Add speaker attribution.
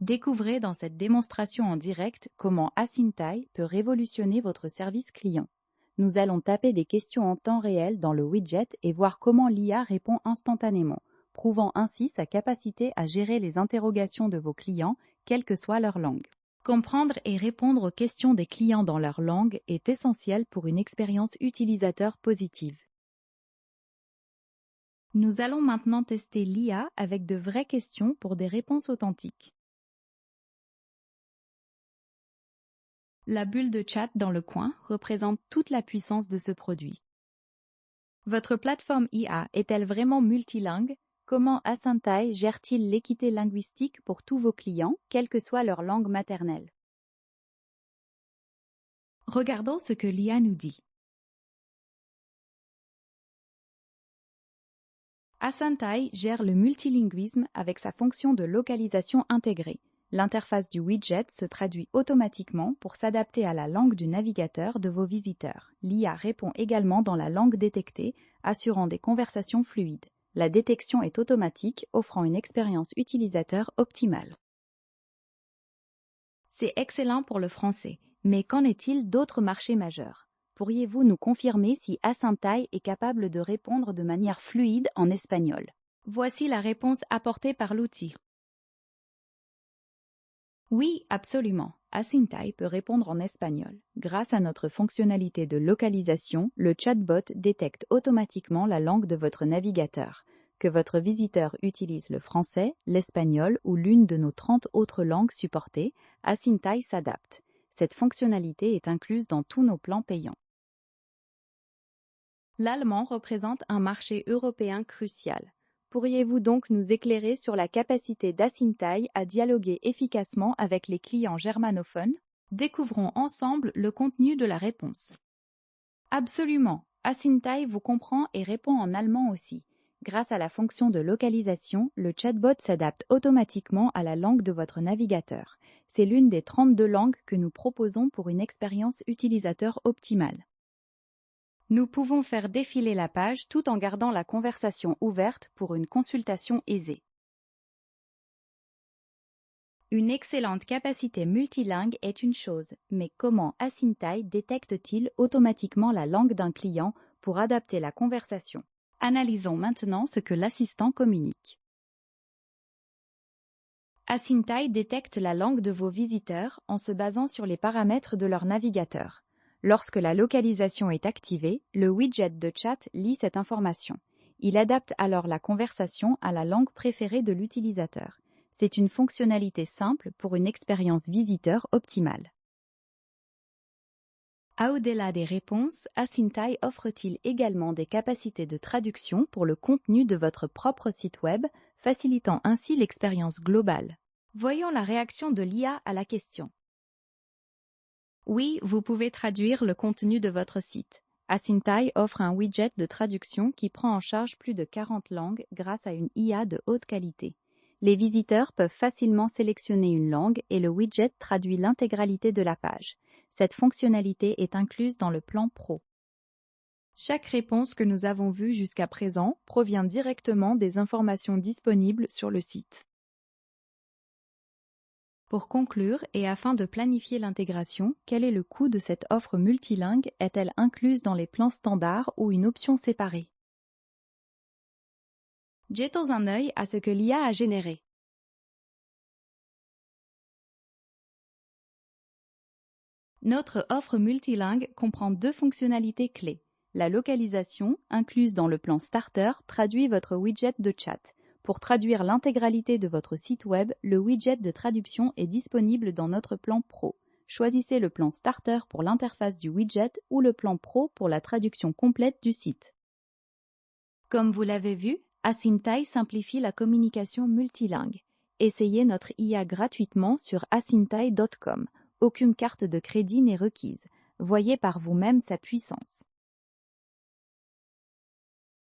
Speaker 1: Découvrez dans cette démonstration en direct comment Asintai peut révolutionner votre service client. Nous allons taper des questions en temps réel dans le widget et voir comment l'IA répond instantanément, prouvant ainsi sa capacité à gérer les interrogations de vos clients, quelle que soit leur langue. Comprendre et répondre aux questions des clients dans leur langue est essentiel pour une expérience utilisateur positive. Nous allons maintenant tester l'IA avec de vraies questions pour des réponses authentiques. La bulle de chat dans le coin représente toute la puissance de ce produit. Votre plateforme IA est-elle vraiment multilingue? Comment Asintai gère-t-il l'équité linguistique pour tous vos clients, quelle que soit leur langue maternelle? Regardons ce que l'IA nous dit. Asintai gère le multilinguisme avec sa fonction de localisation intégrée. L'interface du widget se traduit automatiquement pour s'adapter à la langue du navigateur de vos visiteurs. L'IA répond également dans la langue détectée, assurant des conversations fluides. La détection est automatique, offrant une expérience utilisateur optimale. C'est excellent pour le français, mais qu'en est-il d'autres marchés majeurs? Pourriez-vous nous confirmer si Asintai est capable de répondre de manière fluide en espagnol? Voici la réponse apportée par l'outil. Oui, absolument. Asintai peut répondre en espagnol. Grâce à notre fonctionnalité de localisation, le chatbot détecte automatiquement la langue de votre navigateur. Que votre visiteur utilise le français, l'espagnol ou l'une de nos 30 autres langues supportées, Asintai s'adapte. Cette fonctionnalité est incluse dans tous nos plans payants. L'allemand représente un marché européen crucial. Pourriez-vous donc nous éclairer sur la capacité d'Asintai à dialoguer efficacement avec les clients germanophones? Découvrons ensemble le contenu de la réponse. Absolument, Asintai vous comprend et répond en allemand aussi. Grâce à la fonction de localisation, le chatbot s'adapte automatiquement à la langue de votre navigateur. C'est l'une des 32 langues que nous proposons pour une expérience utilisateur optimale. Nous pouvons faire défiler la page tout en gardant la conversation ouverte pour une consultation aisée. Une excellente capacité multilingue est une chose, mais comment Asintai détecte-t-il automatiquement la langue d'un client pour adapter la conversation? Analysons maintenant ce que l'assistant communique. Asintai détecte la langue de vos visiteurs en se basant sur les paramètres de leur navigateur. Lorsque la localisation est activée, le widget de chat lit cette information. Il adapte alors la conversation à la langue préférée de l'utilisateur. C'est une fonctionnalité simple pour une expérience visiteur optimale. Au-delà des réponses, Asintai offre-t-il également des capacités de traduction pour le contenu de votre propre site web, facilitant ainsi l'expérience globale? Voyons la réaction de l'IA à la question. Oui, vous pouvez traduire le contenu de votre site. Asintai offre un widget de traduction qui prend en charge plus de 40 langues grâce à une IA de haute qualité. Les visiteurs peuvent facilement sélectionner une langue et le widget traduit l'intégralité de la page. Cette fonctionnalité est incluse dans le plan Pro. Chaque réponse que nous avons vue jusqu'à présent provient directement des informations disponibles sur le site. Pour conclure, et afin de planifier l'intégration, quel est le coût de cette offre multilingue? Est-elle incluse dans les plans standards ou une option séparée? Jetons un œil à ce que l'IA a généré. Notre offre multilingue comprend deux fonctionnalités clés. La localisation, incluse dans le plan Starter, traduit votre widget de chat. Pour traduire l'intégralité de votre site web, le widget de traduction est disponible dans notre plan Pro. Choisissez le plan Starter pour l'interface du widget ou le plan Pro pour la traduction complète du site. Comme vous l'avez vu, Asintai simplifie la communication multilingue. Essayez notre IA gratuitement sur asintai.com. Aucune carte de crédit n'est requise. Voyez par vous-même sa puissance.